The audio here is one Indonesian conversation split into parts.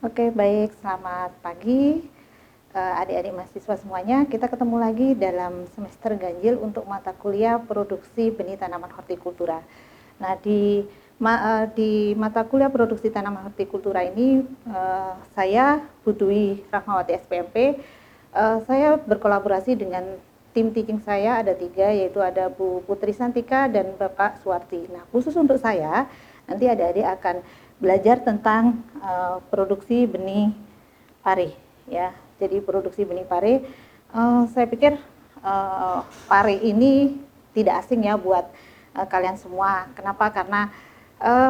Oke, baik. Selamat pagi, adik-adik mahasiswa semuanya. Kita ketemu lagi dalam semester ganjil untuk mata kuliah produksi benih tanaman hortikultura. Nah, di mata kuliah produksi tanaman hortikultura ini, saya Budwi Rahmawati SPMP, saya berkolaborasi dengan tim teaching saya ada 3, yaitu ada Bu Putri Santika dan Bapak Suwarti. Nah, khusus untuk saya, nanti adik-adik akan belajar tentang produksi benih pare, ya. Jadi produksi benih pare, saya pikir pare ini tidak asing ya buat kalian semua. Kenapa? Karena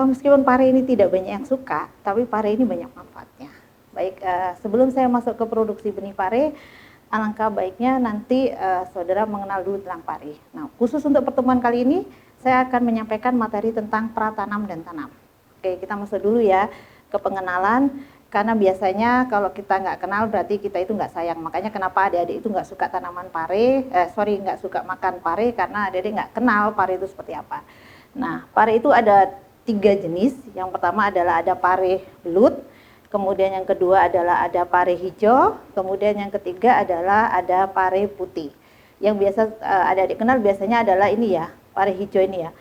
meskipun pare ini tidak banyak yang suka, tapi pare ini banyak manfaatnya. Baik, sebelum saya masuk ke produksi benih pare, alangkah baiknya nanti saudara mengenal dulu tentang pare. Nah, khusus untuk pertemuan kali ini, saya akan menyampaikan materi tentang pratanam dan tanam. Oke, kita masuk dulu ya ke pengenalan, karena biasanya kalau kita nggak kenal berarti kita itu nggak sayang. Makanya kenapa adik-adik itu nggak suka tanaman pare, nggak suka makan pare, karena adik-adik nggak kenal pare itu seperti apa. Nah, pare itu ada 3 jenis. Yang pertama adalah ada pare belut, kemudian yang kedua adalah ada pare hijau, kemudian yang ketiga adalah ada pare putih. Yang biasa adik-adik kenal biasanya adalah ini ya, pare hijau ini ya.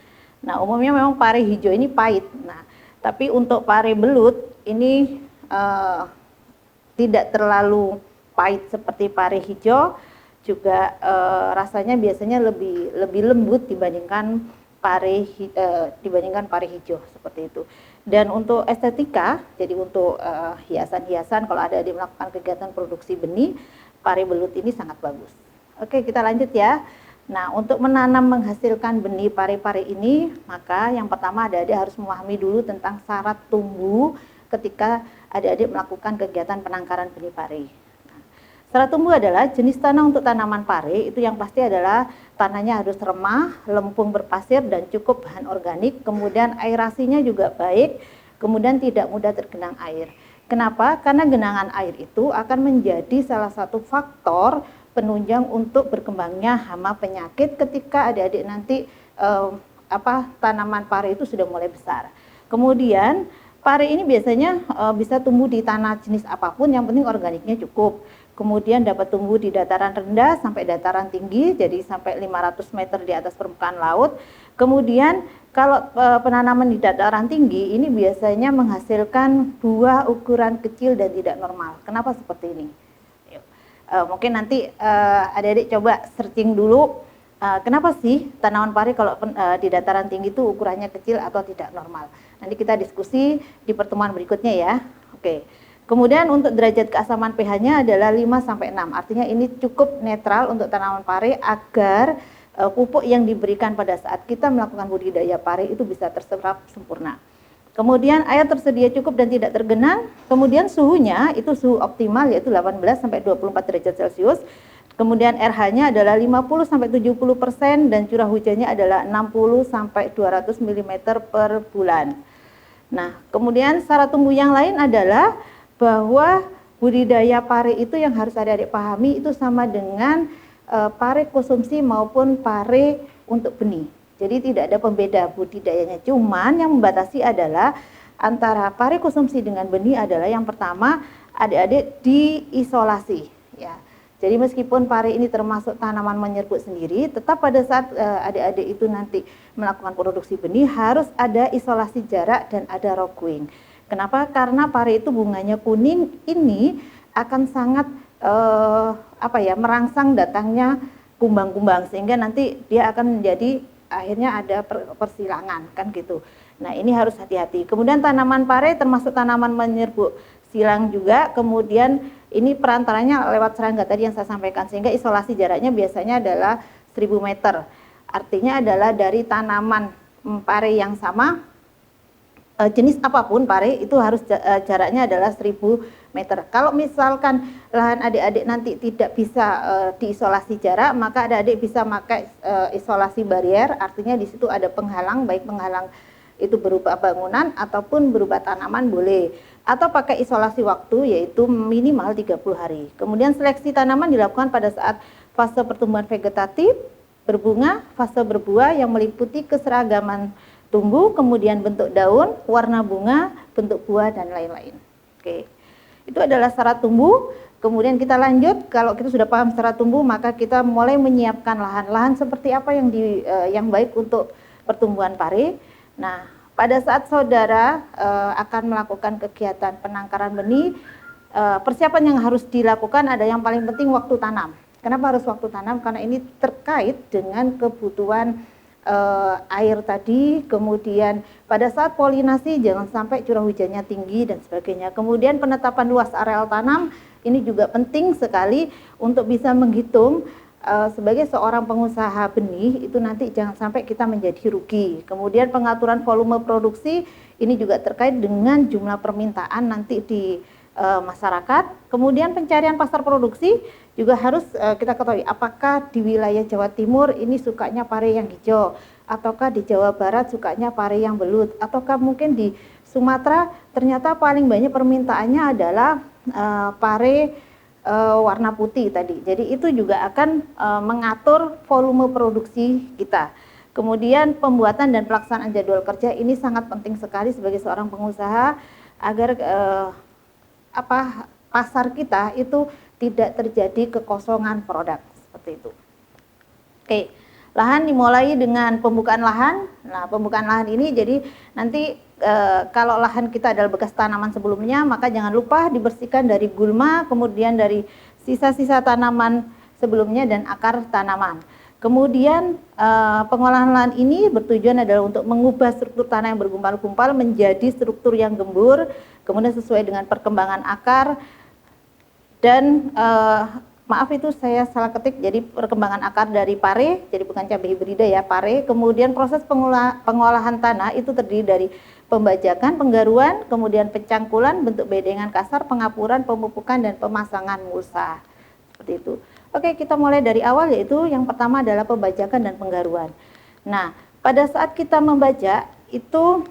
Nah, umumnya memang pare hijau ini pahit. Nah, tapi untuk pare belut ini tidak terlalu pahit seperti pare hijau, juga rasanya biasanya lebih lembut dibandingkan pare hijau seperti itu. Dan untuk estetika, jadi untuk hiasan-hiasan kalau ada melakukan kegiatan produksi benih, pare belut ini sangat bagus. Oke, kita lanjut ya. Nah, untuk menanam menghasilkan benih pare-pare ini, maka yang pertama adik-adik harus memahami dulu tentang syarat tumbuh ketika adik-adik melakukan kegiatan penangkaran benih pare. Nah, syarat tumbuh adalah jenis tanah untuk tanaman pare itu yang pasti adalah tanahnya harus remah, lempung berpasir dan cukup bahan organik, kemudian aerasinya juga baik, kemudian tidak mudah tergenang air. Kenapa? Karena genangan air itu akan menjadi salah satu faktor penunjang untuk berkembangnya hama penyakit ketika adik-adik nanti tanaman pare itu sudah mulai besar. Kemudian pare ini biasanya bisa tumbuh di tanah jenis apapun, yang penting organiknya cukup. Kemudian dapat tumbuh di dataran rendah sampai dataran tinggi, jadi sampai 500 meter di atas permukaan laut. Kemudian kalau penanaman di dataran tinggi ini biasanya menghasilkan buah ukuran kecil dan tidak normal. Kenapa seperti ini? Mungkin nanti adik-adik coba searching dulu kenapa sih tanaman pare kalau di dataran tinggi itu ukurannya kecil atau tidak normal. Nanti kita diskusi di pertemuan berikutnya ya. Oke. Kemudian untuk derajat keasaman pH-nya adalah 5-6. Artinya ini cukup netral untuk tanaman pare agar pupuk yang diberikan pada saat kita melakukan budidaya pare itu bisa terserap sempurna. Kemudian air tersedia cukup dan tidak tergenang. Kemudian suhunya itu suhu optimal yaitu 18 sampai 24 derajat Celcius. Kemudian RH-nya adalah 50 sampai 70% dan curah hujannya adalah 60 sampai 200 mm per bulan. Nah, kemudian syarat tumbuh yang lain adalah bahwa budidaya pare itu yang harus adik-adik pahami itu sama dengan pare konsumsi maupun pare untuk benih. Jadi tidak ada pembeda budidayanya, cuman yang membatasi adalah antara pare konsumsi dengan benih adalah yang pertama adik-adik diisolasi ya. Jadi meskipun pare ini termasuk tanaman menyerbuk sendiri, tetap pada saat adik-adik itu nanti melakukan produksi benih harus ada isolasi jarak dan ada roguing. Kenapa? Karena pare itu bunganya kuning, ini akan sangat merangsang datangnya kumbang-kumbang sehingga nanti dia akan menjadi akhirnya ada persilangan kan gitu. Nah, ini harus hati-hati. Kemudian tanaman pare termasuk tanaman menyerbuk silang juga. Kemudian ini perantaranya lewat serangga tadi yang saya sampaikan, sehingga isolasi jaraknya biasanya adalah 1000 meter. Artinya adalah dari tanaman pare yang sama, jenis apapun pare itu harus jaraknya adalah 1000 meter. Kalau misalkan lahan adik-adik nanti tidak bisa diisolasi jarak, maka adik-adik bisa pakai isolasi barier, artinya di situ ada penghalang, baik penghalang itu berupa bangunan ataupun berupa tanaman boleh. Atau pakai isolasi waktu yaitu minimal 30 hari. Kemudian seleksi tanaman dilakukan pada saat fase pertumbuhan vegetatif, berbunga, fase berbuah yang meliputi keseragaman tumbuh, kemudian bentuk daun, warna bunga, bentuk buah dan lain-lain. Oke. Itu adalah syarat tumbuh. Kemudian kita lanjut, kalau kita sudah paham syarat tumbuh, maka kita mulai menyiapkan lahan seperti apa yang baik untuk pertumbuhan pare. Nah, pada saat saudara akan melakukan kegiatan penangkaran benih, persiapan yang harus dilakukan ada yang paling penting waktu tanam. Kenapa harus waktu tanam? Karena ini terkait dengan kebutuhan air tadi, kemudian pada saat polinasi jangan sampai curah hujannya tinggi dan sebagainya. Kemudian penetapan luas areal tanam ini juga penting sekali untuk bisa menghitung sebagai seorang pengusaha benih itu nanti jangan sampai kita menjadi rugi. Kemudian pengaturan volume produksi ini juga terkait dengan jumlah permintaan nanti di masyarakat. Kemudian pencarian pasar produksi juga harus kita ketahui apakah di wilayah Jawa Timur ini sukanya pare yang hijau, ataukah di Jawa Barat sukanya pare yang belut, ataukah mungkin di Sumatera ternyata paling banyak permintaannya adalah pare warna putih tadi. Jadi itu juga akan mengatur volume produksi kita. Kemudian pembuatan dan pelaksanaan jadwal kerja ini sangat penting sekali sebagai seorang pengusaha agar pasar kita itu tidak terjadi kekosongan produk seperti itu. Oke, lahan dimulai dengan pembukaan lahan. Nah, pembukaan lahan ini jadi nanti kalau lahan kita adalah bekas tanaman sebelumnya, maka jangan lupa dibersihkan dari gulma, kemudian dari sisa-sisa tanaman sebelumnya dan akar tanaman. Kemudian pengolahan lahan ini bertujuan adalah untuk mengubah struktur tanah yang bergumpal-gumpal menjadi struktur yang gembur, kemudian sesuai dengan perkembangan akar. Dan maaf itu saya salah ketik, jadi perkembangan akar dari pare, jadi bukan cabai hibrida ya, pare. Kemudian proses pengolahan tanah itu terdiri dari pembajakan, penggaruan, kemudian pencangkulan, bentuk bedengan kasar, pengapuran, pemupukan, dan pemasangan mulsa. Seperti itu. Oke, kita mulai dari awal, yaitu yang pertama adalah pembajakan dan penggaruan. Nah, pada saat kita membajak itu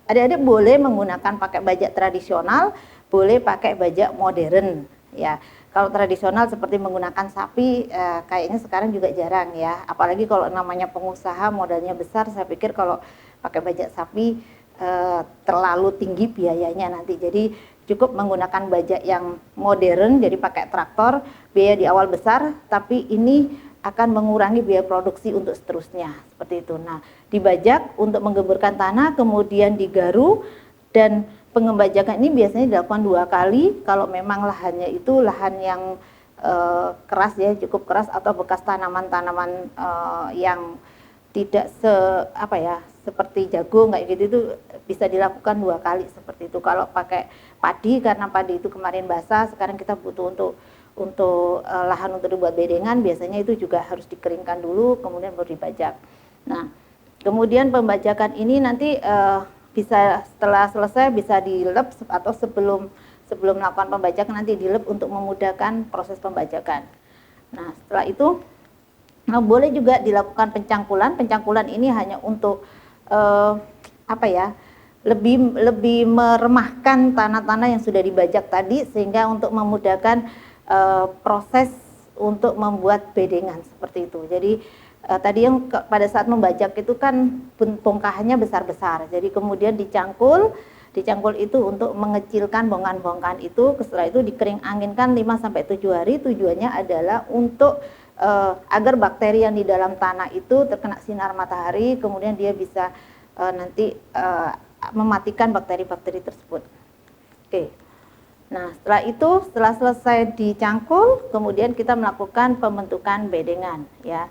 adik-adik boleh menggunakan pakai bajak tradisional, boleh pakai bajak modern ya. Kalau tradisional seperti menggunakan sapi kayaknya sekarang juga jarang ya. Apalagi kalau namanya pengusaha modalnya besar, saya pikir kalau pakai bajak sapi terlalu tinggi biayanya nanti. Jadi cukup menggunakan bajak yang modern, jadi pakai traktor, biaya di awal besar, tapi ini akan mengurangi biaya produksi untuk seterusnya seperti itu. Nah, dibajak untuk menggemburkan tanah, kemudian digaru, dan pengembajakan ini biasanya dilakukan 2 kali kalau memang lahannya itu lahan yang keras ya, cukup keras, atau bekas tanaman-tanaman yang tidak seperti jagung kayak gitu, itu bisa dilakukan 2 kali seperti itu. Kalau pakai padi, karena padi itu kemarin basah, sekarang kita butuh untuk lahan untuk dibuat bedengan, biasanya itu juga harus dikeringkan dulu kemudian baru dibajak. Nah, kemudian pembajakan ini nanti bisa setelah selesai bisa dilep, atau sebelum melakukan pembajakan nanti dilep untuk memudahkan proses pembajakan. Nah, setelah itu boleh juga dilakukan pencangkulan. Pencangkulan ini hanya untuk lebih meremahkan tanah-tanah yang sudah dibajak tadi, sehingga untuk memudahkan proses untuk membuat bedengan seperti itu. Jadi tadi yang pada saat membajak itu kan bongkahannya besar-besar, jadi kemudian dicangkul itu untuk mengecilkan bongkahan-bongkahan itu. Setelah itu dikering anginkan 5-7 hari. Tujuannya adalah untuk agar bakteri yang di dalam tanah itu terkena sinar matahari, kemudian dia bisa nanti mematikan bakteri-bakteri tersebut. Oke. Nah, setelah selesai dicangkul, kemudian kita melakukan pembentukan bedengan ya.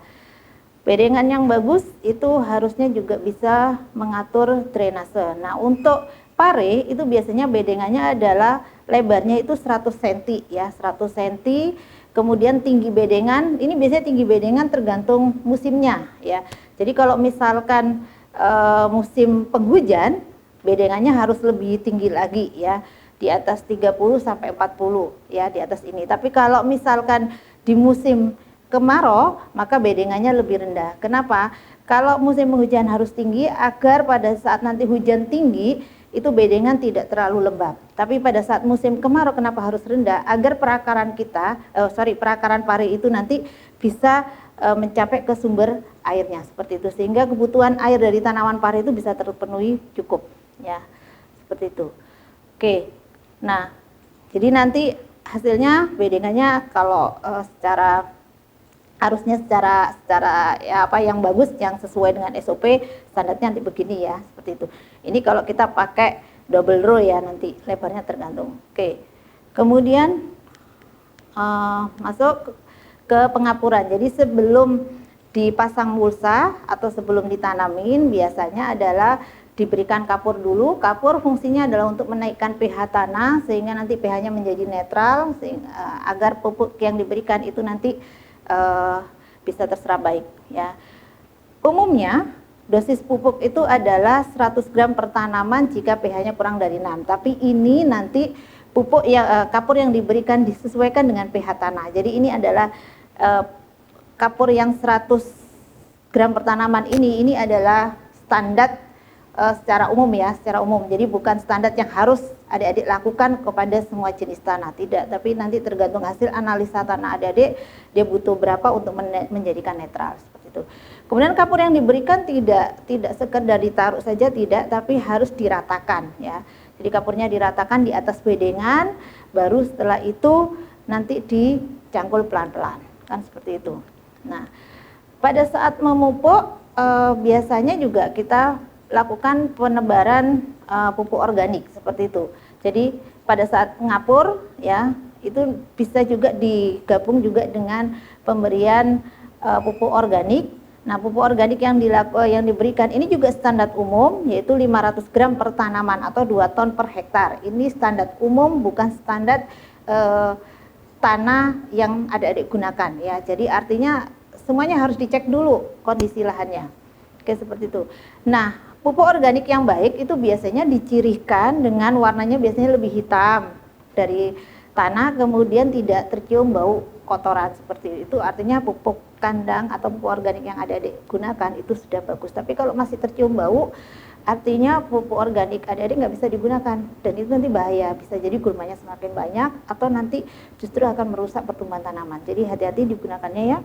Bedengan yang bagus itu harusnya juga bisa mengatur drainase. Nah, untuk pare itu biasanya bedengannya adalah lebarnya itu 100 cm ya, 100 cm. Kemudian tinggi bedengan, ini biasanya tinggi bedengan tergantung musimnya ya. Jadi kalau misalkan musim penghujan, bedengannya harus lebih tinggi lagi ya, di atas 30 sampai 40 ya, di atas ini. Tapi kalau misalkan di musim kemarau, maka bedengannya lebih rendah. Kenapa? Kalau musim penghujan harus tinggi agar pada saat nanti hujan tinggi itu bedengan tidak terlalu lembab. Tapi pada saat musim kemarau kenapa harus rendah? Agar perakaran perakaran pare itu nanti bisa mencapai ke sumber airnya seperti itu, sehingga kebutuhan air dari tanaman pare itu bisa terpenuhi cukup ya, seperti itu. Oke. Nah, Jadi nanti hasilnya bedengannya kalau harusnya secara ya apa yang bagus, yang sesuai dengan SOP standarnya nanti begini ya, seperti itu. Ini kalau kita pakai double row ya, nanti lebarnya tergantung. Oke. Kemudian masuk ke pengapuran. Jadi sebelum dipasang mulsa atau sebelum ditanamin biasanya adalah diberikan kapur dulu. Kapur fungsinya adalah untuk menaikkan pH tanah sehingga nanti pH-nya menjadi netral, agar pupuk yang diberikan itu nanti bisa terserap baik ya. Umumnya dosis pupuk itu adalah 100 gram per tanaman jika pH-nya kurang dari 6. Tapi ini nanti pupuk yang kapur yang diberikan disesuaikan dengan pH tanah. Jadi ini adalah kapur yang 100 gram per tanaman ini adalah standar secara umum ya, secara umum. Jadi bukan standar yang harus adik-adik lakukan kepada semua jenis tanah, tidak. Tapi nanti tergantung hasil analisa tanah adik-adik, dia butuh berapa untuk menjadikan netral seperti itu. Kemudian kapur yang diberikan tidak sekedar ditaruh saja, tidak, tapi harus diratakan ya. Jadi kapurnya diratakan di atas bedengan, baru setelah itu nanti dicangkul pelan-pelan, kan seperti itu. Nah, pada saat memupuk biasanya juga kita lakukan penebaran pupuk organik seperti itu. Jadi pada saat ngapur ya, itu bisa juga digabung juga dengan pemberian pupuk organik. Nah, pupuk organik yang diberikan ini juga standar umum, yaitu 500 gram per tanaman atau 2 ton per hektar. Ini standar umum, bukan standar tanah yang adik-adik gunakan ya. Jadi artinya semuanya harus dicek dulu kondisi lahannya. Oke, seperti itu. Nah, pupuk organik yang baik itu biasanya dicirikan dengan warnanya biasanya lebih hitam dari tanah, kemudian tidak tercium bau kotoran seperti itu. Artinya pupuk kandang atau pupuk organik yang adik-adik gunakan itu sudah bagus. Tapi kalau masih tercium bau, artinya pupuk organik adik-adik nggak bisa digunakan, dan itu nanti bahaya, bisa jadi gulmanya semakin banyak atau nanti justru akan merusak pertumbuhan tanaman. Jadi hati-hati digunakannya ya.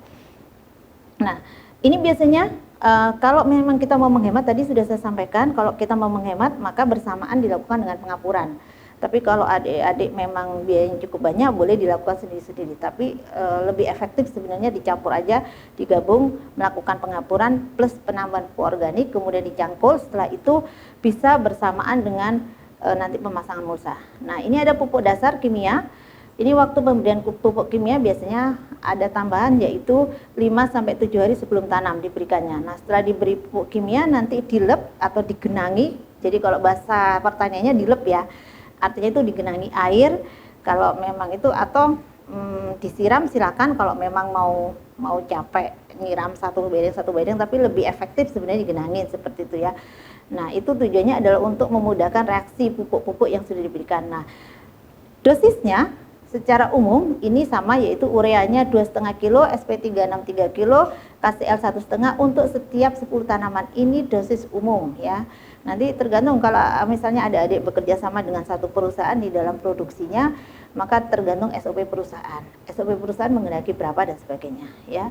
Nah, ini biasanya kalau memang kita mau menghemat, tadi sudah saya sampaikan, kalau kita mau menghemat maka bersamaan dilakukan dengan pengapuran. Tapi kalau adik-adik memang biayanya cukup banyak, boleh dilakukan sendiri-sendiri. Tapi lebih efektif sebenarnya dicampur aja, digabung, melakukan pengapuran plus penambahan pupuk organik, kemudian dicangkul. Setelah itu bisa bersamaan dengan nanti pemasangan mulsa. Nah, ini ada pupuk dasar kimia. Ini waktu pemberian pupuk kimia biasanya ada tambahan, yaitu 5-7 hari sebelum tanam diberikannya. Nah, setelah diberi pupuk kimia nanti dilep atau digenangi. Jadi kalau bahasa pertaniannya dilep ya, artinya itu digenangi air kalau memang itu, atau disiram silakan kalau memang mau capek nyiram satu bedeng, tapi lebih efektif sebenarnya digenangin seperti itu ya. Nah, itu tujuannya adalah untuk memudahkan reaksi pupuk-pupuk yang sudah diberikan. Nah, dosisnya secara umum ini sama, yaitu ureanya 2,5 kilo, SP363 kilo, KCl 1,5 untuk setiap 10 tanaman. Ini dosis umum ya. Nanti tergantung kalau misalnya ada adik bekerja sama dengan satu perusahaan di dalam produksinya, maka tergantung SOP perusahaan. SOP perusahaan menghendaki berapa dan sebagainya ya.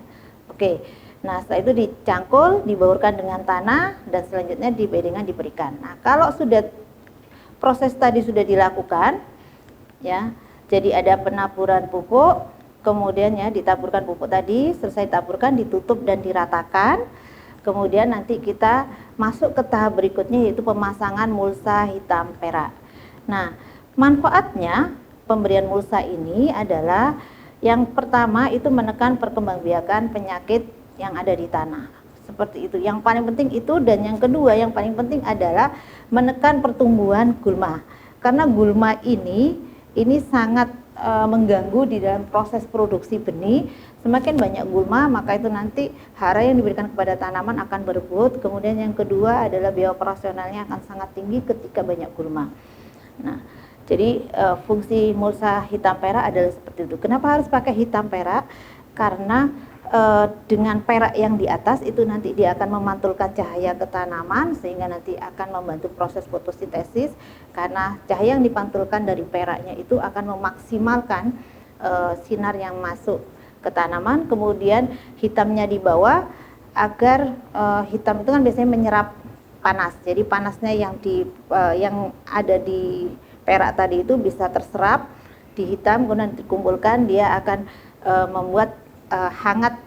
Oke. Nah, setelah itu dicangkul, dibaurkan dengan tanah, dan selanjutnya di bedengan diberikan. Nah, kalau sudah proses tadi sudah dilakukan ya, jadi ada penaburan pupuk, kemudian ya ditaburkan pupuk tadi, selesai taburkan, ditutup dan diratakan. Kemudian nanti kita masuk ke tahap berikutnya, yaitu pemasangan mulsa hitam perak. Nah, manfaatnya pemberian mulsa ini adalah yang pertama itu menekan perkembangbiakan penyakit yang ada di tanah. Seperti itu. Yang paling penting itu, dan yang kedua yang paling penting adalah menekan pertumbuhan gulma. Karena gulma ini sangat mengganggu di dalam proses produksi benih. Semakin banyak gulma, maka itu nanti hara yang diberikan kepada tanaman akan berebut. Kemudian yang kedua adalah biaya operasionalnya akan sangat tinggi ketika banyak gulma. Nah, jadi fungsi mulsa hitam perak adalah seperti itu. Kenapa harus pakai hitam perak? Karena dengan perak yang di atas itu nanti dia akan memantulkan cahaya ke tanaman, sehingga nanti akan membantu proses fotosintesis. Karena cahaya yang dipantulkan dari peraknya itu akan memaksimalkan sinar yang masuk ke tanaman. Kemudian hitamnya di bawah, agar hitam itu kan biasanya menyerap panas. Jadi panasnya yang ada di perak tadi itu bisa terserap dihitam, kemudian dikumpulkan, dia akan membuat hangat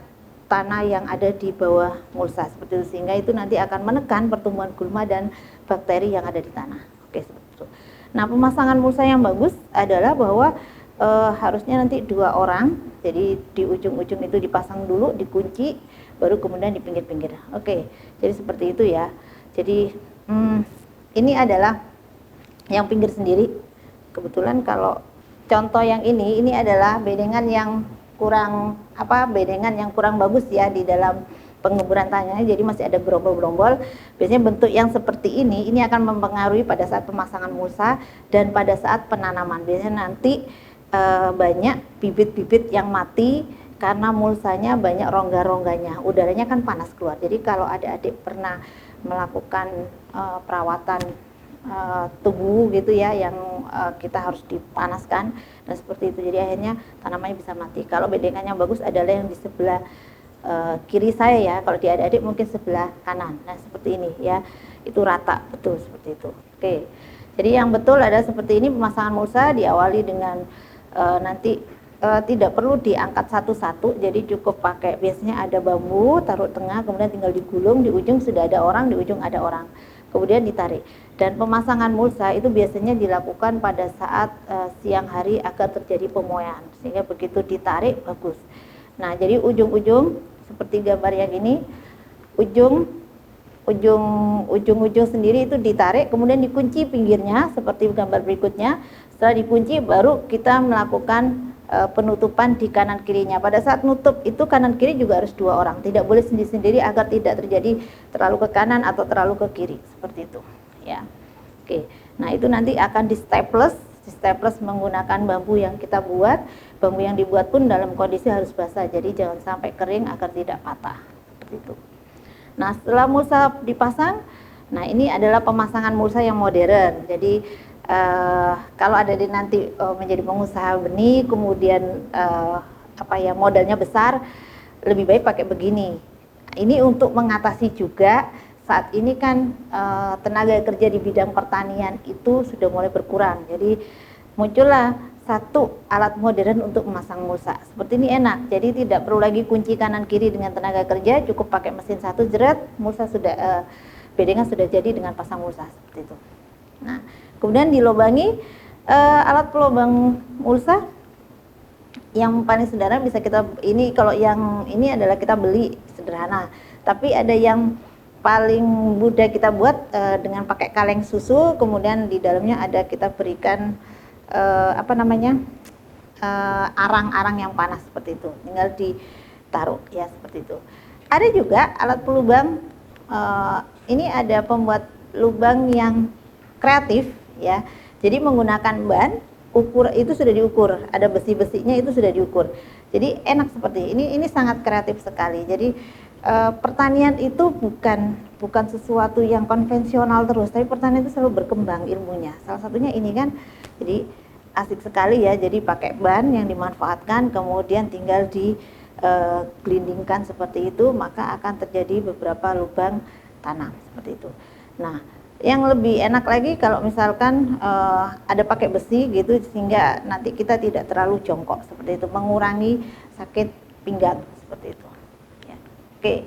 tanah yang ada di bawah mulsa seperti itu, sehingga itu nanti akan menekan pertumbuhan gulma dan bakteri yang ada di tanah. Oke, seperti itu. Nah, pemasangan mulsa yang bagus adalah bahwa harusnya nanti 2 orang, jadi di ujung-ujung itu dipasang dulu, dikunci, baru kemudian di pinggir-pinggir. Oke, jadi seperti itu ya. Jadi ini adalah yang pinggir sendiri. Kebetulan kalau contoh yang ini adalah bedengan yang kurang bedengan yang kurang bagus ya di dalam pengemburan tanahnya, jadi masih ada gerombol-gerombol. Biasanya bentuk yang seperti ini akan mempengaruhi pada saat pemasangan mulsa dan pada saat penanaman. Biasanya nanti banyak bibit-bibit yang mati karena mulsanya banyak rongga-rongganya, udaranya kan panas keluar. Jadi kalau adik-adik pernah melakukan perawatan tubuh gitu ya, yang kita harus dipanaskan dan seperti itu, jadi akhirnya tanamannya bisa mati. Kalau bedengan yang bagus adalah yang di sebelah kiri saya ya, kalau di adik-adik mungkin sebelah kanan. Nah seperti ini ya, itu rata betul seperti itu. Oke, jadi yang betul ada seperti ini. Pemasangan mulsa diawali dengan nanti tidak perlu diangkat satu-satu, jadi cukup pakai, biasanya ada bambu taruh tengah, kemudian tinggal digulung, di ujung sudah ada orang, di ujung ada orang, kemudian ditarik. Dan pemasangan mulsa itu biasanya dilakukan pada saat siang hari agar terjadi pemoyaan, sehingga begitu ditarik bagus. Nah, jadi ujung-ujung seperti gambar yang ini, ujung-ujung sendiri itu ditarik, kemudian dikunci pinggirnya seperti gambar berikutnya. Setelah dikunci baru kita melakukan penutupan di kanan kirinya. Pada saat nutup itu kanan kiri juga harus 2 orang, tidak boleh sendiri-sendiri agar tidak terjadi terlalu ke kanan atau terlalu ke kiri, seperti itu ya. Oke, nah itu nanti akan di staples menggunakan bambu yang kita buat. Bambu yang dibuat pun dalam kondisi harus basah, jadi jangan sampai kering agar tidak patah, seperti itu. Nah, setelah mulsa dipasang, nah ini adalah pemasangan mulsa yang modern. Jadi kalau ada di nanti menjadi pengusaha benih, kemudian modalnya besar, lebih baik pakai begini. Ini untuk mengatasi juga saat ini kan tenaga kerja di bidang pertanian itu sudah mulai berkurang. Jadi muncullah satu alat modern untuk memasang mulsa. Seperti ini enak. Jadi tidak perlu lagi kunci kanan kiri dengan tenaga kerja, cukup pakai mesin satu, jeret, mulsa sudah bedengan sudah jadi dengan pasang mulsa seperti itu. Nah, kemudian dilobangi alat pelobang mulsa yang paling sederhana bisa kita, ini kalau yang ini adalah kita beli sederhana, tapi ada yang paling mudah kita buat dengan pakai kaleng susu, kemudian di dalamnya ada kita berikan arang-arang yang panas seperti itu, tinggal ditaruh ya seperti itu. Ada juga alat pelubang, ini ada pembuat lubang yang kreatif ya, jadi menggunakan ban, ukur itu sudah diukur, ada besi-besinya itu sudah diukur, jadi enak seperti ini sangat kreatif sekali. Jadi pertanian itu bukan sesuatu yang konvensional terus, tapi pertanian itu selalu berkembang ilmunya. Salah satunya ini kan, jadi asik sekali ya. Jadi pakai ban yang dimanfaatkan, kemudian tinggal digelindingkan seperti itu, maka akan terjadi beberapa lubang tanam seperti itu. Nah, yang lebih enak lagi kalau misalkan ada pakai besi gitu, sehingga nanti kita tidak terlalu jongkok seperti itu, mengurangi sakit pinggang seperti itu. Oke,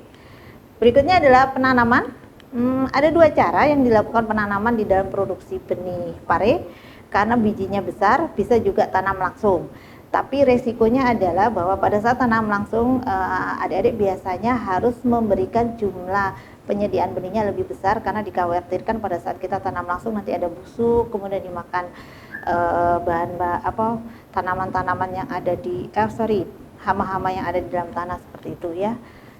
berikutnya adalah penanaman. Ada 2 cara yang dilakukan penanaman di dalam produksi benih pare, karena bijinya besar, bisa juga tanam langsung. Tapi resikonya adalah bahwa pada saat tanam langsung, adik-adik biasanya harus memberikan jumlah penyediaan benihnya lebih besar, karena dikhawatirkan pada saat kita tanam langsung nanti ada busuk, kemudian dimakan tanaman-tanaman yang ada di hama-hama yang ada di dalam tanah seperti itu ya.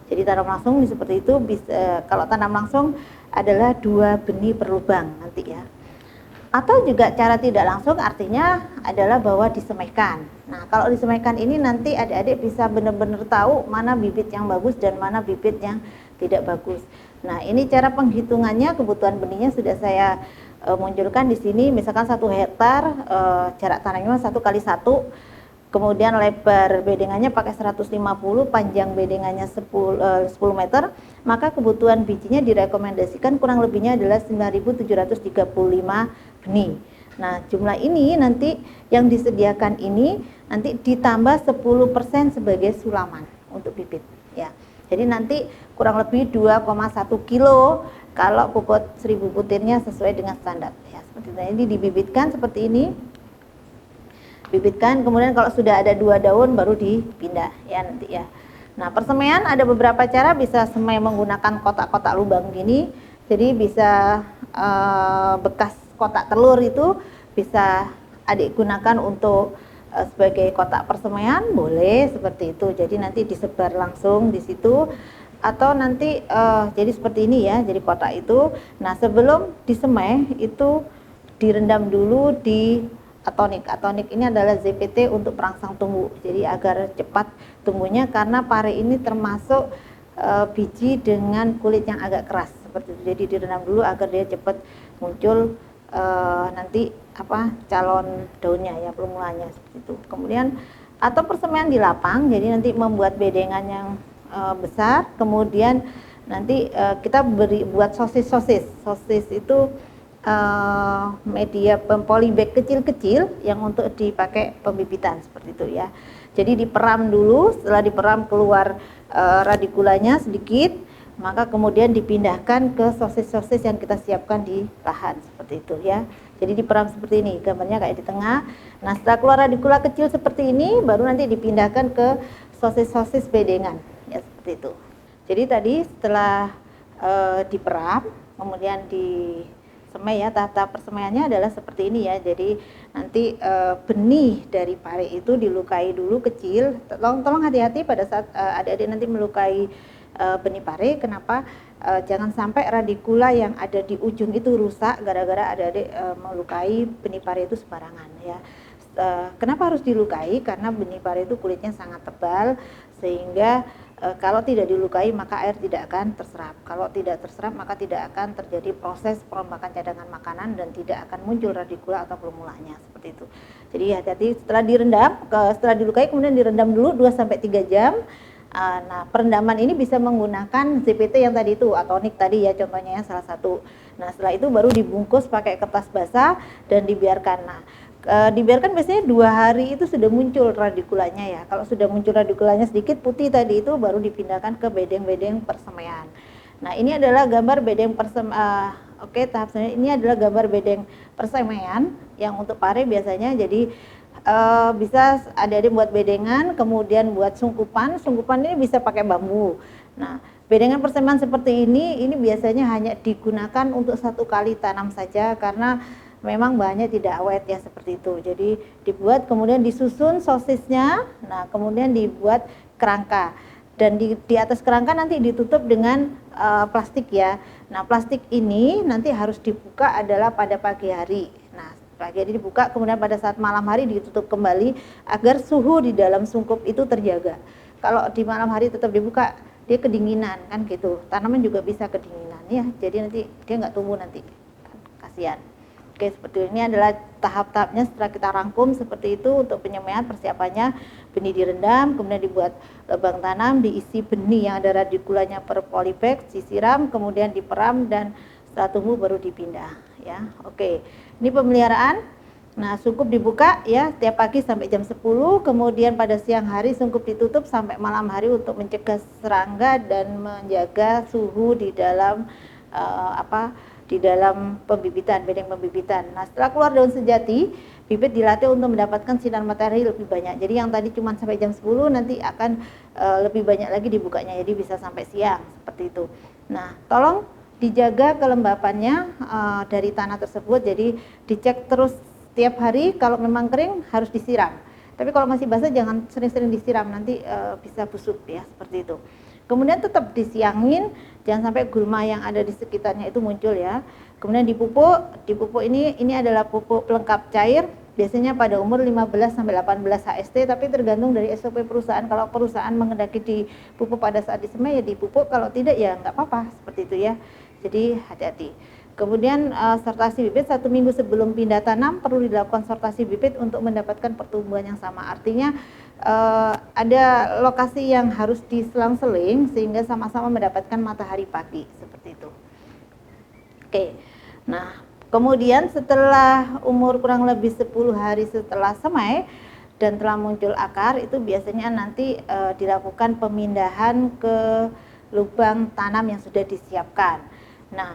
Jadi tanam langsung seperti itu kalau tanam langsung adalah 2 benih per lubang nanti ya. Atau juga cara tidak langsung, artinya adalah bahwa disemaikan. Nah, kalau disemaikan ini nanti adik-adik bisa benar-benar tahu mana bibit yang bagus dan mana bibit yang tidak bagus. Nah, ini cara penghitungannya, kebutuhan benihnya sudah saya munculkan di sini. Misalkan 1 hektar, jarak tanamnya 1x1. Kemudian lebar bedengannya pakai 150, panjang bedengannya 10 meter, maka kebutuhan bijinya direkomendasikan kurang lebihnya adalah 9.735 benih. Nah, jumlah ini nanti yang disediakan ini nanti ditambah 10% sebagai sulaman untuk bibit ya. Jadi nanti kurang lebih 2,1 kilo kalau bobot 1000 butirnya sesuai dengan standar ya. Seperti itu. Ini dibibitkan seperti ini. Bibitkan, kemudian kalau sudah ada 2 daun baru dipindah ya nanti ya. Nah, persemaian ada beberapa cara, bisa semai menggunakan kotak-kotak lubang gini. Jadi bisa bekas kotak telur itu bisa adik gunakan untuk sebagai kotak persemaian, boleh seperti itu. Jadi nanti disebar langsung di situ, atau nanti jadi seperti ini ya, jadi kotak itu. Nah, sebelum disemai itu direndam dulu di atonik. Atonik ini adalah ZPT untuk perangsang tumbuh. Jadi agar cepat tumbuhnya, karena pare ini termasuk biji dengan kulit yang agak keras seperti itu. Jadi direndam dulu agar dia cepat muncul nanti calon daunnya ya, permulaan seperti itu. Kemudian atau persemaian di lapang, jadi nanti membuat bedengan yang besar, kemudian nanti kita buat sosis itu media polybag kecil-kecil yang untuk dipakai pembibitan seperti itu ya. Jadi diperam dulu, setelah diperam keluar radikulanya sedikit, maka kemudian dipindahkan ke sosis-sosis yang kita siapkan di lahan seperti itu ya. Jadi diperam seperti ini, gambarnya kayak di tengah. Nah, setelah keluar radikula kecil seperti ini, baru nanti dipindahkan ke sosis-sosis bedengan ya, seperti itu. Jadi tadi setelah diperam, kemudian disemai ya, tahap-tahap persemaiannya adalah seperti ini ya. Jadi nanti benih dari pare itu dilukai dulu kecil. Tolong hati-hati pada saat adik-adik nanti melukai benih pare. Kenapa? Jangan sampai radikula yang ada di ujung itu rusak gara-gara adik-adik melukai benih pare itu sembarangan ya. Kenapa harus dilukai? Karena benih pare itu kulitnya sangat tebal, sehingga kalau tidak dilukai maka air tidak akan terserap. Kalau tidak terserap maka tidak akan terjadi proses perombakan cadangan makanan dan tidak akan muncul radikula atau plumulanya seperti itu. Jadi hati-hati setelah direndam, setelah dilukai kemudian direndam dulu 2-3 jam. Nah, perendaman ini bisa menggunakan ZPT yang tadi itu, atonik tadi ya contohnya ya, salah satu. Nah, setelah itu baru dibungkus pakai kertas basah dan dibiarkan. Nah, dibiarkan biasanya 2 hari itu sudah muncul radikulanya ya. Kalau sudah muncul radikulanya sedikit putih tadi itu, baru dipindahkan ke bedeng-bedeng persemaian. Nah, ini adalah gambar bedeng tahap selanjutnya ini adalah gambar bedeng persemaian yang untuk pare biasanya. Jadi bisa adik-adik buat bedengan, kemudian buat sungkupan ini bisa pakai bambu. Nah, bedengan persemaian seperti ini biasanya hanya digunakan untuk 1 kali tanam saja, karena memang bahannya tidak awet ya seperti itu. Jadi dibuat kemudian disusun sosisnya, nah kemudian dibuat kerangka, dan di atas kerangka nanti ditutup dengan plastik ya. Nah, plastik ini nanti harus dibuka adalah pada pagi hari. Nah, pagi hari dibuka, kemudian pada saat malam hari ditutup kembali agar suhu di dalam sungkup itu terjaga. Kalau di malam hari tetap dibuka, dia kedinginan kan gitu. Tanaman juga bisa kedinginan ya. Jadi nanti dia nggak tumbuh nanti, kasihan. Oke, seperti ini adalah tahap-tahapnya setelah kita rangkum seperti itu untuk penyemaian. Persiapannya benih direndam, kemudian dibuat lubang tanam, diisi benih yang ada radikulanya per polybag, disiram, kemudian diperam, dan setelah tumbuh baru dipindah ya. Oke, ini pemeliharaan. Nah, sungkup dibuka ya tiap pagi sampai jam 10, kemudian pada siang hari sungkup ditutup sampai malam hari untuk mencegah serangga dan menjaga suhu di dalam di dalam pembibitan, bedeng pembibitan. Nah, setelah keluar daun sejati, bibit dilatih untuk mendapatkan sinar matahari lebih banyak. Jadi yang tadi cuma sampai jam 10 nanti akan lebih banyak lagi dibukanya, jadi bisa sampai siang seperti itu. Nah, tolong dijaga kelembapannya dari tanah tersebut, jadi dicek terus setiap hari. Kalau memang kering harus disiram, tapi kalau masih basah jangan sering-sering disiram, nanti bisa busuk ya seperti itu. Kemudian tetap disiangin, jangan sampai gulma yang ada di sekitarnya itu muncul ya. Kemudian dipupuk ini adalah pupuk pelengkap cair, biasanya pada umur 15 sampai 18 HST, tapi tergantung dari SOP perusahaan. Kalau perusahaan menghendaki dipupuk pada saat disemai ya dipupuk, kalau tidak ya nggak apa-apa seperti itu ya. Jadi hati-hati. Kemudian sortasi bibit 1 minggu sebelum pindah tanam perlu dilakukan sortasi bibit untuk mendapatkan pertumbuhan yang sama. Artinya ada lokasi yang harus diselang-seling sehingga sama-sama mendapatkan matahari pagi seperti itu. Oke. Nah, Kemudian setelah umur kurang lebih 10 hari setelah semai dan telah muncul akar, itu biasanya nanti dilakukan pemindahan ke lubang tanam yang sudah disiapkan. Nah,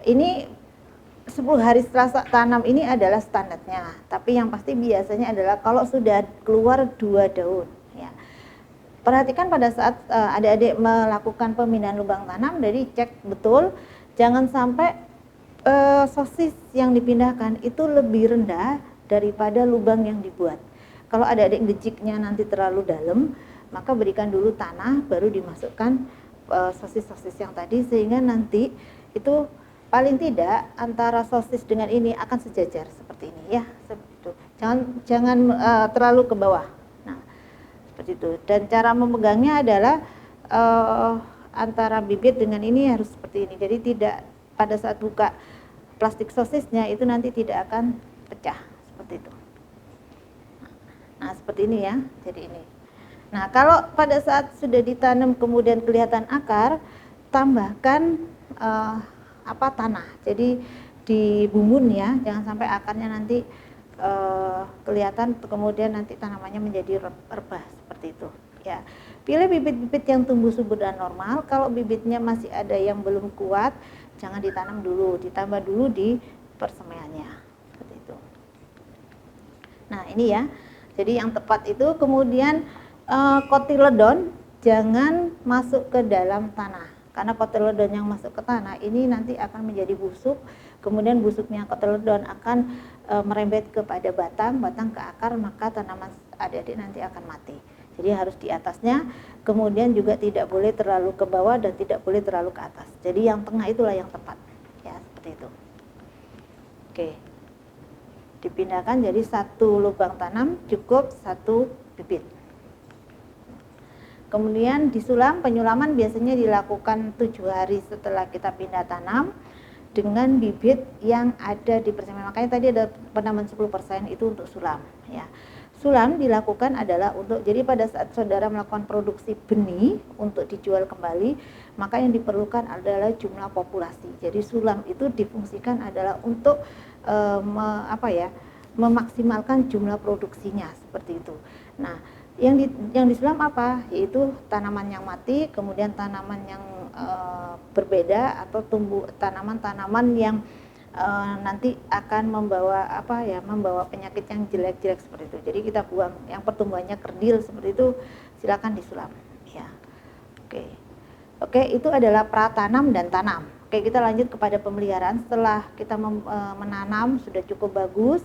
ini 10 hari setelah tanam ini adalah standarnya, tapi yang pasti biasanya adalah kalau sudah keluar 2 daun ya. Perhatikan pada saat adik-adik melakukan pemindahan lubang tanam, jadi cek betul jangan sampai sosis yang dipindahkan itu lebih rendah daripada lubang yang dibuat. Kalau adik-adik gejiknya nanti terlalu dalam, maka berikan dulu tanah baru dimasukkan sosis-sosis yang tadi, sehingga nanti itu paling tidak antara sosis dengan ini akan sejajar seperti ini ya, seperti itu. Jangan terlalu ke bawah. Nah, seperti itu. Dan cara memegangnya adalah antara bibit dengan ini harus seperti ini. Jadi tidak pada saat buka plastik sosisnya itu nanti tidak akan pecah seperti itu. Nah, seperti ini ya. Jadi ini. Nah, kalau pada saat sudah ditanam kemudian kelihatan akar, tambahkan tanah. Jadi dibumbun ya, jangan sampai akarnya nanti kelihatan kemudian nanti tanamannya menjadi rebah seperti itu. Ya. Pilih bibit-bibit yang tumbuh subur dan normal. Kalau bibitnya masih ada yang belum kuat, jangan ditanam dulu, ditambah dulu di persemaiannya seperti itu. Nah, ini ya. Jadi yang tepat itu kemudian kotiledon jangan masuk ke dalam tanah. Karena kotiledon yang masuk ke tanah ini nanti akan menjadi busuk. Kemudian busuknya kotiledon akan merembet kepada batang ke akar, maka tanaman adik-adik nanti akan mati. Jadi harus di atasnya, kemudian juga tidak boleh terlalu ke bawah dan tidak boleh terlalu ke atas. Jadi yang tengah itulah yang tepat. Ya, seperti itu. Oke. Dipindahkan jadi satu lubang tanam cukup satu bibit. Kemudian disulam, penyulaman biasanya dilakukan 7 hari setelah kita pindah tanam dengan bibit yang ada di persemaian. Makanya tadi ada penambahan 10% itu untuk sulam ya. Sulam dilakukan adalah untuk, jadi pada saat saudara melakukan produksi benih untuk dijual kembali, maka yang diperlukan adalah jumlah populasi. Jadi sulam itu difungsikan adalah untuk memaksimalkan jumlah produksinya seperti itu. Nah, yang disulam apa? Yaitu tanaman yang mati, kemudian tanaman yang berbeda atau tumbuh tanaman-tanaman yang nanti akan membawa membawa penyakit yang jelek-jelek seperti itu. Jadi kita buang yang pertumbuhannya kerdil seperti itu, silakan disulam ya. Oke, itu adalah pratanam dan tanam. Oke, kita lanjut kepada pemeliharaan. Setelah kita menanam sudah cukup bagus,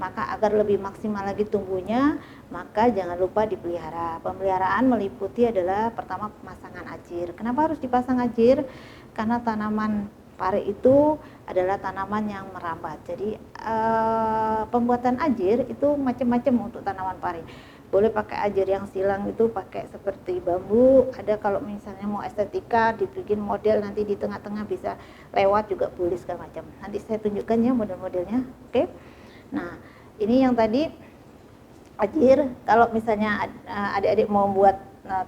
maka agar lebih maksimal lagi tumbuhnya, maka jangan lupa dipelihara. Pemeliharaan meliputi adalah pertama pemasangan ajir. Kenapa harus dipasang ajir? Karena tanaman pare itu adalah tanaman yang merambat. Jadi pembuatan ajir itu macam-macam untuk tanaman pare. Boleh pakai ajir yang silang itu pakai seperti bambu. Ada kalau misalnya mau estetika dibikin model nanti di tengah-tengah bisa lewat juga boleh segala macam. Nanti saya tunjukkan ya model-modelnya. Oke. Nah, ini yang tadi ajir. Kalau misalnya adik-adik mau buat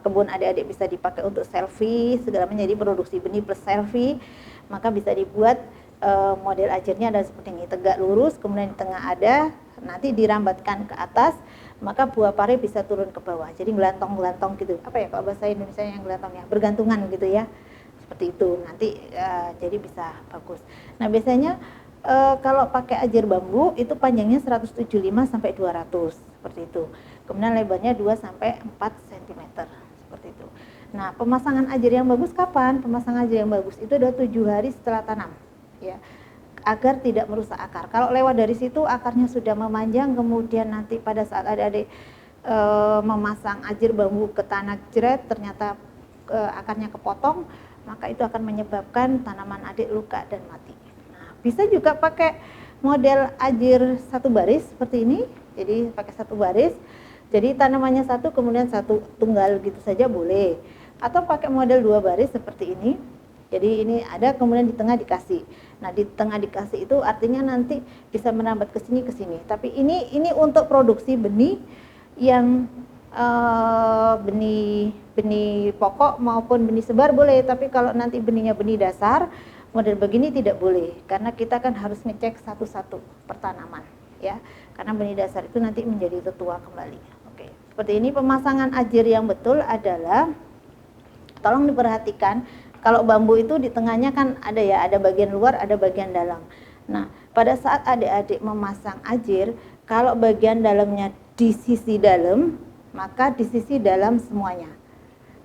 kebun adik-adik bisa dipakai untuk selfie segala menjadi produksi benih plus selfie, maka bisa dibuat model ajirnya ada seperti ini, tegak lurus, kemudian di tengah ada, nanti dirambatkan ke atas, maka buah pare bisa turun ke bawah. Jadi gelantong-gelantong gitu. Apa ya kalau bahasa Indonesia yang gelantong ya? Bergantungan gitu ya. Seperti itu. Nanti jadi bisa bagus. Nah, biasanya kalau pakai ajir bambu itu panjangnya 175 sampai 200 seperti itu. Kemudian lebarnya 2 sampai 4 cm seperti itu. Nah, pemasangan ajir yang bagus kapan? Pemasangan ajir yang bagus itu udah 7 hari setelah tanam ya, agar tidak merusak akar. Kalau lewat dari situ akarnya sudah memanjang, kemudian nanti pada saat adik-adik memasang ajir bambu ke tanah jeret ternyata akarnya kepotong, maka itu akan menyebabkan tanaman adik luka dan mati. Nah, bisa juga pakai model ajir satu baris seperti ini. Jadi pakai satu baris, jadi tanamannya satu kemudian satu tunggal gitu saja boleh, atau pakai model 2 baris seperti ini. Jadi ini ada kemudian di tengah dikasih. Nah, di tengah dikasih itu artinya nanti bisa merambat ke sini. Tapi ini untuk produksi benih yang benih pokok maupun benih sebar boleh. Tapi kalau nanti benihnya benih dasar, Model begini tidak boleh, karena kita kan harus ngecek satu-satu per tanaman, ya. Karena benih dasar itu nanti menjadi tetua kembali. Oke, seperti ini pemasangan ajir yang betul adalah, tolong diperhatikan, kalau bambu itu di tengahnya kan ada ya, ada bagian luar, ada bagian dalam. Nah, pada saat adik-adik memasang ajir, kalau bagian dalamnya di sisi dalam, maka di sisi dalam semuanya.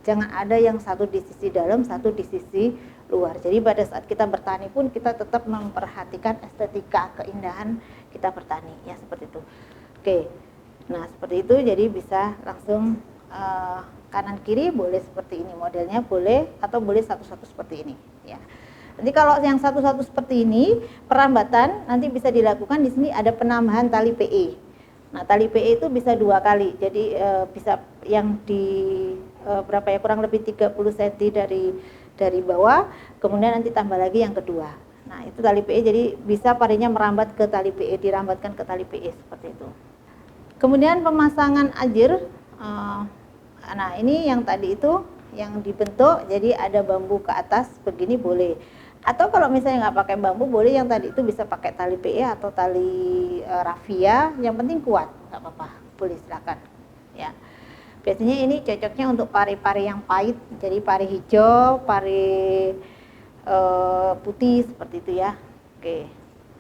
Jangan ada yang satu di sisi dalam, satu di sisi luar. Jadi pada saat kita bertani pun kita tetap memperhatikan estetika, keindahan kita bertani, ya seperti itu. Oke, nah seperti itu, jadi bisa langsung kanan kiri boleh seperti ini modelnya, boleh, atau boleh satu-satu seperti ini, ya. Nanti kalau yang satu-satu seperti ini, perambatan nanti bisa dilakukan. Di sini ada penambahan tali PE. Nah, tali PE itu bisa 2 kali. Jadi bisa yang di berapa ya, kurang lebih 30 cm dari bawah, kemudian nanti tambah lagi yang kedua. Nah, itu tali PE, jadi bisa parinya merambat ke tali PE, dirambatkan ke tali PE seperti itu. Kemudian pemasangan ajir, nah ini yang tadi itu yang dibentuk, jadi ada bambu ke atas begini boleh. Atau kalau misalnya nggak pakai bambu, boleh yang tadi itu bisa pakai tali PE atau tali rafia, yang penting kuat, nggak apa-apa, boleh silakan, ya. Biasanya ini cocoknya untuk pari-pari yang pahit, jadi pari hijau, pari putih seperti itu ya. Oke,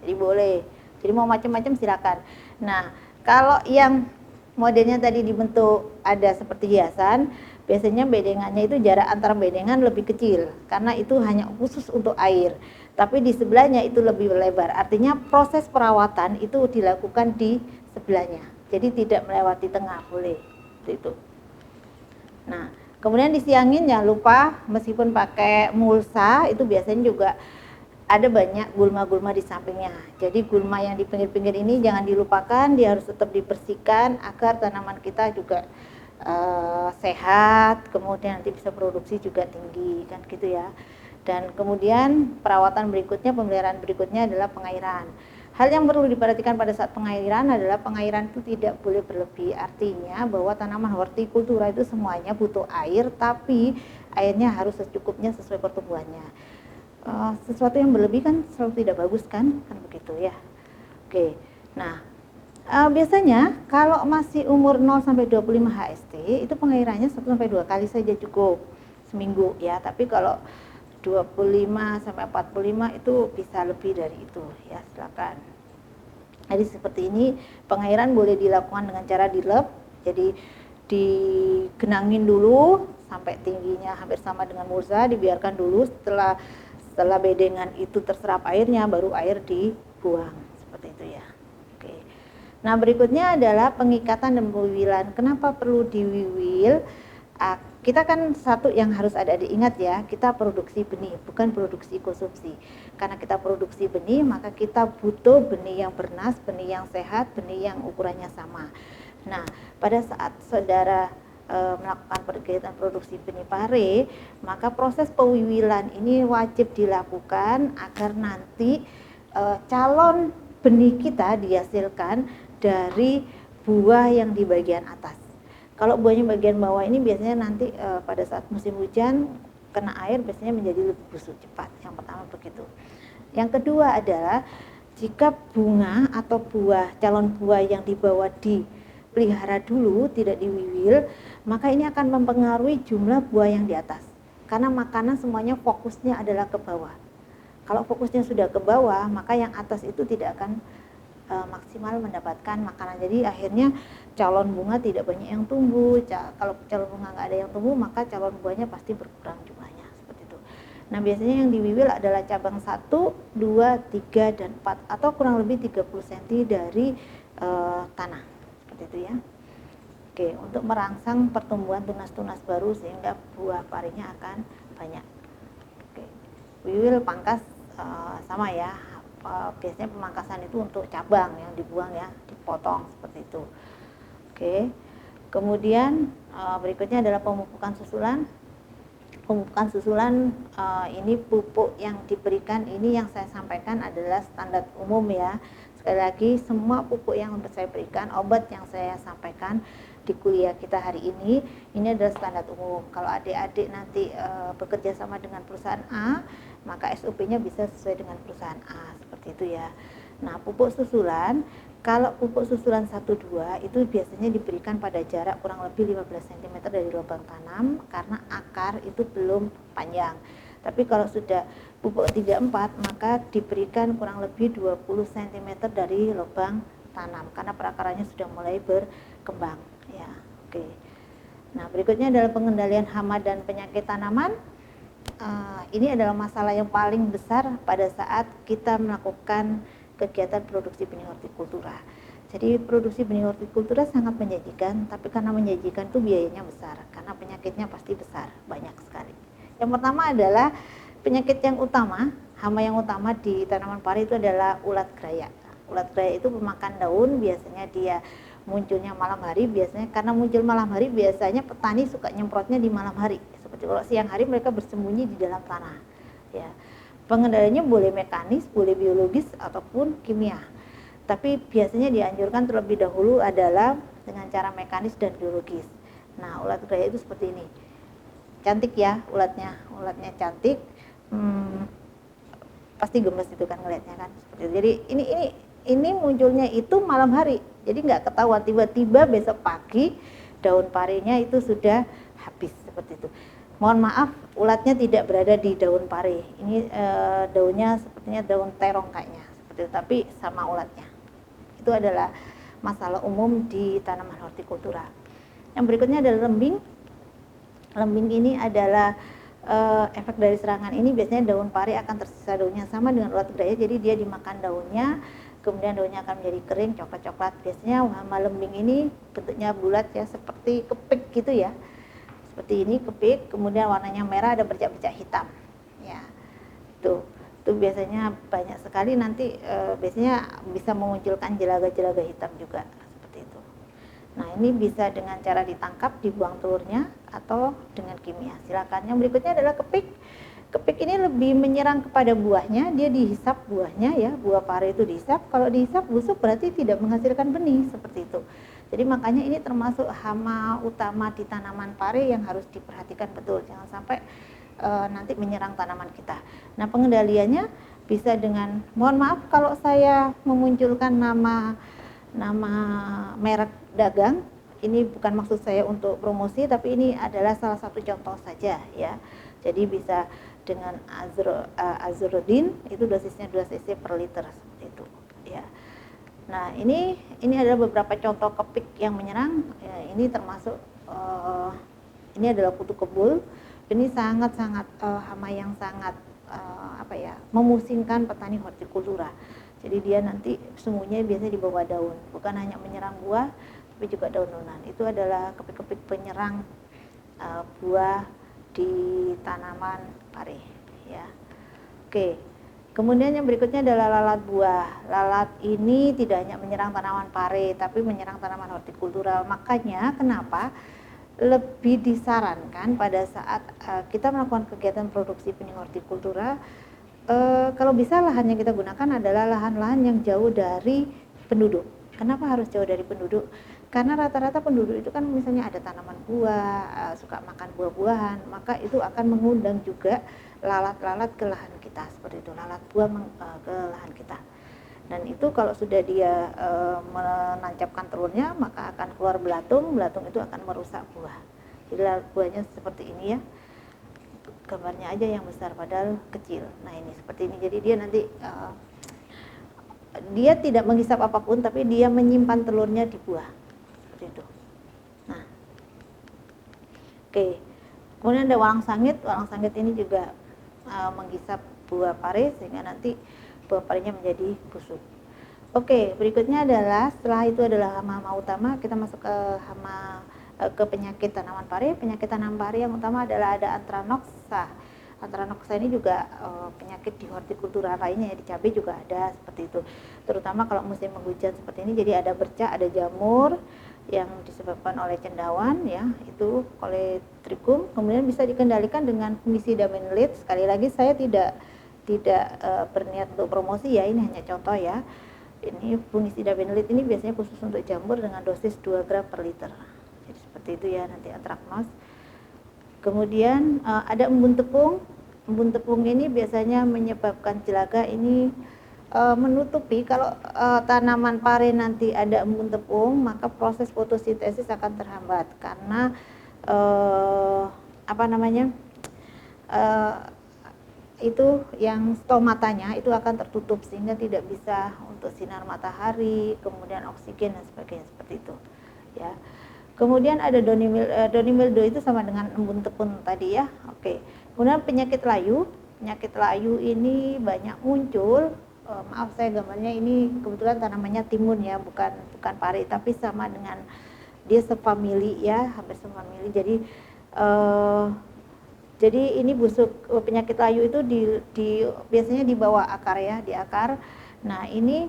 jadi boleh. Jadi mau macam-macam silakan. Nah, kalau yang modelnya tadi dibentuk ada seperti hiasan, biasanya bedengannya itu jarak antara bedengan lebih kecil, karena itu hanya khusus untuk air. Tapi di sebelahnya itu lebih lebar, artinya proses perawatan itu dilakukan di sebelahnya. Jadi tidak melewati tengah, boleh. Itu. Nah, kemudian disiangin jangan lupa, meskipun pakai mulsa itu biasanya juga ada banyak gulma-gulma di sampingnya. Jadi gulma yang di pinggir-pinggir ini jangan dilupakan, dia harus tetap dibersihkan agar tanaman kita juga sehat, kemudian nanti bisa produksi juga tinggi, kan gitu ya. Dan kemudian perawatan berikutnya, pemeliharaan berikutnya adalah pengairan. Hal yang perlu diperhatikan pada saat pengairan adalah pengairan itu tidak boleh berlebih. Artinya bahwa tanaman hortikultura itu semuanya butuh air, tapi airnya harus secukupnya sesuai pertumbuhannya. Sesuatu yang berlebih kan selalu tidak bagus, kan begitu ya. Oke, nah biasanya kalau masih umur 0 sampai 25 HST itu pengairannya 1 sampai 2 kali saja cukup seminggu ya. Tapi kalau 25 sampai 45 itu bisa lebih dari itu ya, silakan. Jadi seperti ini, pengairan boleh dilakukan dengan cara dilep. Jadi digenangin dulu sampai tingginya hampir sama dengan mulsa, dibiarkan dulu, setelah bedengan itu terserap airnya baru air dibuang seperti itu ya. Oke. Nah, berikutnya adalah pengikatan dan pewiwilan. Kenapa perlu diwiwil? Kita kan satu yang harus ada diingat ya, kita produksi benih, bukan produksi konsumsi. Karena kita produksi benih, maka kita butuh benih yang bernas, benih yang sehat, benih yang ukurannya sama. Nah, pada saat saudara melakukan kegiatan produksi benih pare, maka proses pewiwilan ini wajib dilakukan agar nanti calon benih kita dihasilkan dari buah yang di bagian atas. Kalau buahnya bagian bawah ini biasanya nanti pada saat musim hujan kena air biasanya menjadi lebih busuk cepat. Yang pertama begitu. Yang kedua adalah jika bunga atau buah, calon buah yang dibawa dipelihara dulu, tidak diwiwil, maka ini akan mempengaruhi jumlah buah yang di atas. Karena makanan semuanya fokusnya adalah ke bawah. Kalau fokusnya sudah ke bawah, maka yang atas itu tidak akan maksimal mendapatkan makanan. Jadi akhirnya calon bunga tidak banyak yang tumbuh. Kalau calon bunga nggak ada yang tumbuh, maka calon buahnya pasti berkurang jumlahnya, seperti itu. Nah, biasanya yang diwiwil adalah cabang 1, 2, 3, dan 4 atau kurang lebih 30 cm dari tanah, seperti itu ya. Oke, untuk merangsang pertumbuhan tunas-tunas baru sehingga buah parinya akan banyak. Oke, wiwil pangkas sama ya. Biasanya pemangkasan itu untuk cabang yang dibuang ya, dipotong seperti itu. Oke. Kemudian berikutnya adalah pemupukan susulan. Pemupukan susulan ini pupuk yang diberikan ini yang saya sampaikan adalah standar umum ya. Sekali lagi, semua pupuk yang saya berikan, obat yang saya sampaikan di kuliah kita hari ini adalah standar umum. Kalau adik-adik nanti bekerja sama dengan perusahaan A, maka SOP-nya bisa sesuai dengan perusahaan A, seperti itu ya. Nah, pupuk susulan, kalau pupuk susulan 1-2 itu biasanya diberikan pada jarak kurang lebih 15 cm dari lubang tanam karena akar itu belum panjang. Tapi kalau sudah pupuk 3-4 maka diberikan kurang lebih 20 cm dari lubang tanam karena perakarannya sudah mulai berkembang ya. Oke. Nah, berikutnya adalah pengendalian hama dan penyakit tanaman. Ini adalah masalah yang paling besar pada saat kita melakukan kegiatan produksi benih hortikultura. Jadi produksi benih hortikultura sangat menjanjikan, tapi karena menjanjikan itu biayanya besar, karena penyakitnya pasti besar, banyak sekali. Yang pertama adalah penyakit yang utama, hama yang utama di tanaman pari itu adalah ulat graya. Ulat graya itu pemakan daun, biasanya dia munculnya malam hari, biasanya karena muncul malam hari biasanya petani suka nyemprotnya di malam hari. Seperti kalau siang hari mereka bersembunyi di dalam tanah. Ya. Pengendaliannya boleh mekanis, boleh biologis ataupun kimia. Tapi biasanya dianjurkan terlebih dahulu adalah dengan cara mekanis dan biologis. Nah, ulat graya itu seperti ini. Cantik ya ulatnya cantik. Pasti gemes itu kan ngelihatnya kan. Seperti itu. Jadi ini munculnya itu malam hari. Jadi nggak ketahuan, tiba-tiba besok pagi daun parinya itu sudah habis seperti itu. Mohon maaf, ulatnya tidak berada di daun pari. Ini daunnya sepertinya daun terong kayaknya, seperti itu. Tapi sama ulatnya. Itu adalah masalah umum di tanaman hortikultura. Yang berikutnya adalah lembing. Lembing ini adalah efek dari serangan ini. Biasanya daun pari akan tersisa daunnya sama dengan ulat graya. Jadi dia dimakan daunnya, kemudian daunnya akan menjadi kering, coklat-coklat. Biasanya hama lembing ini bentuknya bulat ya, seperti kepik gitu ya. Seperti ini kepik, kemudian warnanya merah, ada bercak-bercak hitam ya. Itu biasanya banyak sekali, nanti biasanya bisa memunculkan jelaga-jelaga hitam juga seperti itu. Nah, ini bisa dengan cara ditangkap, dibuang telurnya atau dengan kimia, silakan. Yang berikutnya adalah kepik. Kepik ini lebih menyerang kepada buahnya, dia dihisap buahnya ya, buah pari itu dihisap. Kalau dihisap busuk berarti tidak menghasilkan benih, seperti itu. Jadi makanya ini termasuk hama utama di tanaman pari yang harus diperhatikan betul, jangan sampai nanti menyerang tanaman kita. Nah, pengendaliannya bisa dengan, mohon maaf kalau saya memunculkan nama merek dagang, ini bukan maksud saya untuk promosi, tapi ini adalah salah satu contoh saja ya. Jadi bisa dengan Azurodin, itu dosisnya 2 cc per liter seperti itu ya. Nah, ini adalah beberapa contoh kepik yang menyerang. Ya, ini termasuk ini adalah kutu kebul. Ini sangat-sangat hama yang sangat memusingkan petani hortikultura. Jadi dia nanti sungguhnya biasanya di bawah daun, bukan hanya menyerang buah, tapi juga daun-daunan. Itu adalah kepik-kepik penyerang buah di tanaman pari ya. Oke. Kemudian yang berikutnya adalah lalat buah. Lalat ini tidak hanya menyerang tanaman pari, tapi menyerang tanaman hortikultura. Makanya kenapa lebih disarankan pada saat kita melakukan kegiatan produksi benih hortikultura, kalau bisa lahan yang kita gunakan adalah lahan-lahan yang jauh dari penduduk. Kenapa harus jauh dari penduduk? Karena rata-rata penduduk itu kan misalnya ada tanaman buah, suka makan buah-buahan, maka itu akan mengundang juga lalat-lalat ke lahan kita, seperti itu, lalat buah ke lahan kita. Dan itu kalau sudah dia menancapkan telurnya, maka akan keluar belatung itu akan merusak buah. Jadi lalat buahnya seperti ini ya, gambarnya aja yang besar padahal kecil. Nah, ini seperti ini, jadi dia nanti dia tidak menghisap apapun, tapi dia menyimpan telurnya di buah, seperti itu. Nah, oke. Kemudian ada walang sangit. Walang sangit ini juga menghisap buah pari sehingga nanti buah parinya menjadi busuk. Oke, berikutnya adalah, setelah itu adalah hama-hama utama, kita masuk ke ke penyakit tanaman pari. Penyakit tanaman pari yang utama adalah ada Anthranoxa. Anthranoxa ini juga penyakit di hortikultura lainnya ya, di cabai juga ada seperti itu. Terutama kalau musim penghujan seperti ini, jadi ada bercak, ada jamur yang disebabkan oleh cendawan ya, itu Coleotrichum. Kemudian bisa dikendalikan dengan fungisida benzoate. Sekali lagi saya tidak berniat untuk promosi ya, ini hanya contoh ya. Ini fungisida benelit ini biasanya khusus untuk jamur dengan dosis 2 gram per liter. Jadi seperti itu ya nanti antraknos. Kemudian ada embun tepung. Embun tepung ini biasanya menyebabkan jelaga ini menutupi. Kalau tanaman pare nanti ada embun tepung, maka proses fotosintesis akan terhambat karena itu yang stomatanya itu akan tertutup sehingga tidak bisa untuk sinar matahari, kemudian oksigen dan sebagainya seperti itu ya. Kemudian ada donimildo itu sama dengan embun tepung tadi ya. Oke. Kemudian penyakit layu ini banyak muncul. Maaf saya gambarnya ini kebetulan tanamannya timun ya, bukan pare, tapi sama dengan dia sefamili ya, hampir sefamili. Jadi ini busuk penyakit layu itu biasanya di bawah akar ya, di akar. Nah ini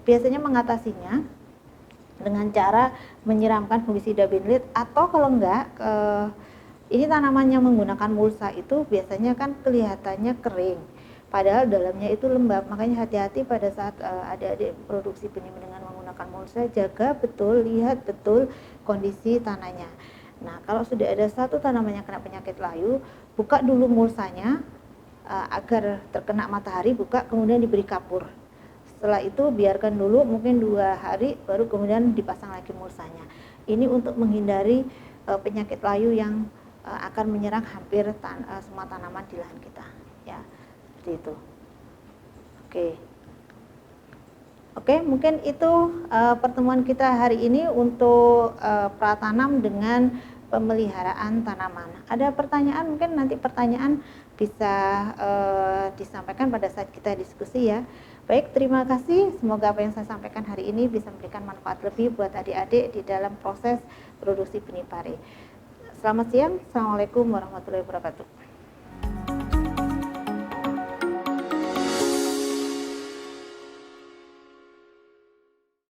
biasanya mengatasinya dengan cara menyiramkan fungisida benelit, atau kalau enggak ini tanamannya menggunakan mulsa itu biasanya kan kelihatannya kering, padahal dalamnya itu lembab. Makanya hati-hati pada saat adik-adik produksi benih dengan menggunakan mulsa, jaga betul, lihat betul kondisi tanahnya. Nah, kalau sudah ada satu tanaman yang kena penyakit layu, buka dulu mulsanya agar terkena matahari, buka kemudian diberi kapur. Setelah itu biarkan dulu mungkin 2 hari, baru kemudian dipasang lagi mulsanya. Ini untuk menghindari penyakit layu yang akan menyerang hampir semua tanaman di lahan kita. Ya, seperti itu. Oke, mungkin itu pertemuan kita hari ini untuk pratanam dengan pemeliharaan tanaman. Ada pertanyaan, mungkin nanti pertanyaan bisa disampaikan pada saat kita diskusi ya. Baik, terima kasih. Semoga apa yang saya sampaikan hari ini bisa memberikan manfaat lebih buat adik-adik di dalam proses produksi benih pare. Selamat siang. Assalamualaikum warahmatullahi wabarakatuh.